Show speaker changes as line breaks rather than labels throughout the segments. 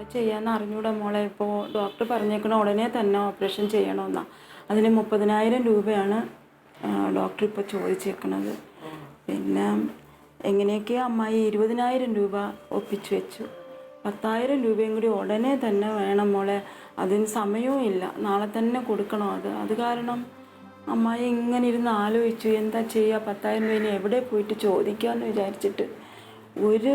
എന്താ ചെയ്യാന്ന് അറിഞ്ഞൂടാ മോളെ. ഇപ്പോൾ ഡോക്ടർ പറഞ്ഞേക്കണ ഉടനെ തന്നെ ഓപ്പറേഷൻ ചെയ്യണമെന്നാണ്. അതിന് 30,000 രൂപയാണ് ഡോക്ടർ ഇപ്പോൾ ചോദിച്ചേക്കണത്. പിന്നെ എങ്ങനെയൊക്കെയോ അമ്മായി 20,000 രൂപ ഒപ്പിച്ചു വെച്ചു. 10,000 രൂപയും കൂടി ഉടനെ തന്നെ വേണം മോളെ. അതിന് സമയവും ഇല്ല, നാളെ തന്നെ കൊടുക്കണം. അത് കാരണം അമ്മായി ഇങ്ങനെ ഇരുന്ന് ആലോചിച്ചു എന്താ ചെയ്യുക. 10,000 രൂപ ഇനി എവിടെ പോയിട്ട് ചോദിക്കാമെന്ന് വിചാരിച്ചിട്ട് ഒരു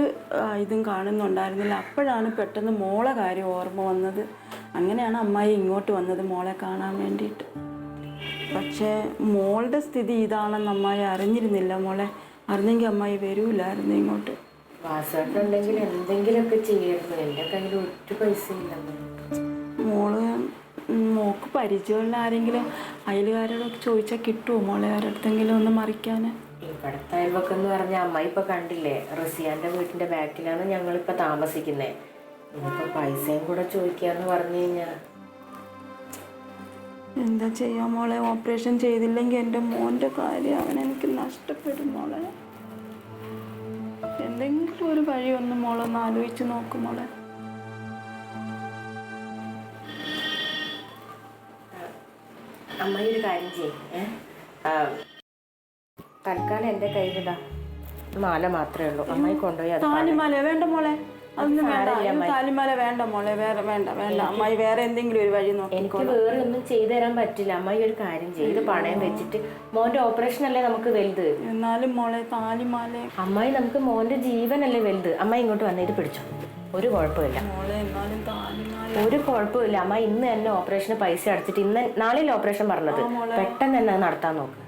ഇതും കാണുന്നുണ്ടായിരുന്നില്ല. അപ്പോഴാണ് പെട്ടെന്ന് മോളെ കാര്യം ഓർമ്മ വന്നത്. അങ്ങനെയാണ് അമ്മായി ഇങ്ങോട്ട് വന്നത് മോളെ കാണാൻ വേണ്ടിയിട്ട്. പക്ഷേ മോളുടെ സ്ഥിതി ഇതാണെന്ന് അമ്മായി അറിഞ്ഞിരുന്നില്ല മോളെ. അറിഞ്ഞെങ്കിൽ അമ്മായി വരൂലായിരുന്നു ഇങ്ങോട്ട്.
വാസോട്ടുണ്ടെങ്കിൽ എന്തെങ്കിലുമൊക്കെ ചെയ്യായിരുന്നു. എൻ്റെ കയ്യിൽ ഒറ്റ പൈസ ഇല്ല.
മോക്ക് പരിചയമുള്ള ആരെങ്കിലും അയലുകാരോടൊക്കെ ചോദിച്ചാൽ കിട്ടുമോ മോളെ? ആരടുത്തെങ്കിലും ഒന്ന് മറിക്കാൻ?
ഇവിടുത്തെ അയൽവക്കം എന്ന് പറഞ്ഞാൽ അമ്മ ഇപ്പം കണ്ടില്ലേ, റസിയാൻ്റെ വീട്ടിൻ്റെ ബാക്കിലാണ് ഞങ്ങളിപ്പോൾ താമസിക്കുന്നത്. ഇനിയിപ്പോൾ പൈസയും കൂടെ ചോദിക്കാന്ന് പറഞ്ഞു കഴിഞ്ഞാൽ
എന്താ ചെയ്യാം മോളെ? ഓപ്പറേഷൻ ചെയ്തില്ലെങ്കിൽ എൻ്റെ മോൻ്റെ കാര്യം അവനെനിക്ക് നഷ്ടപ്പെടും മോളെ. എന്തെങ്കിലും ഒരു വഴി ഒന്ന് മോളൊന്ന് ആലോചിച്ച് നോക്കും മോളെ.
അമ്മ ഒരു കാര്യം ചെയ്യേ, തൽക്കാലം എൻ്റെ കയ്യിലിടാ മാല മാത്രമേ ഉള്ളൂ. അമ്മായി കൊണ്ടുപോയി അത്
താലിമാല വേണ്ട മോളെ, അതൊന്നും വേണ്ട. താലിമാല വേണ്ട മോളെ, വേറെ വേണ്ട. അമ്മായി വേറെ എന്തെങ്കിലും ഒരു വഴി നോക്കി.
എനിക്ക് വേറെ ഒന്നും ചെയ്തു തരാൻ പറ്റില്ല. അമ്മായി ഒരു കാര്യം ചെയ്ത് പണയം വെച്ചിട്ട്, മോന്റെ ഓപ്പറേഷൻ അല്ലേ നമുക്ക് വലുത്.
എന്നാലും മോളെ താലിമാല.
അമ്മായി നമുക്ക് മോന്റെ ജീവനല്ലേ വലുത്. അമ്മായി ഇങ്ങോട്ട് വന്നേ, ഇത് പിടിച്ചോ, ഒരു കുഴപ്പമില്ല
മോളെ. എന്നാലും താലിമാല
ഒരു കുഴപ്പമില്ല. അമ്മായി ഇന്ന് തന്നെ ഓപ്പറേഷന് പൈസ അടച്ചിട്ട് നാളെയല്ലേ ഓപ്പറേഷൻ പറഞ്ഞത്, പെട്ടെന്ന് തന്നെ അത് നടത്താൻ നോക്ക്.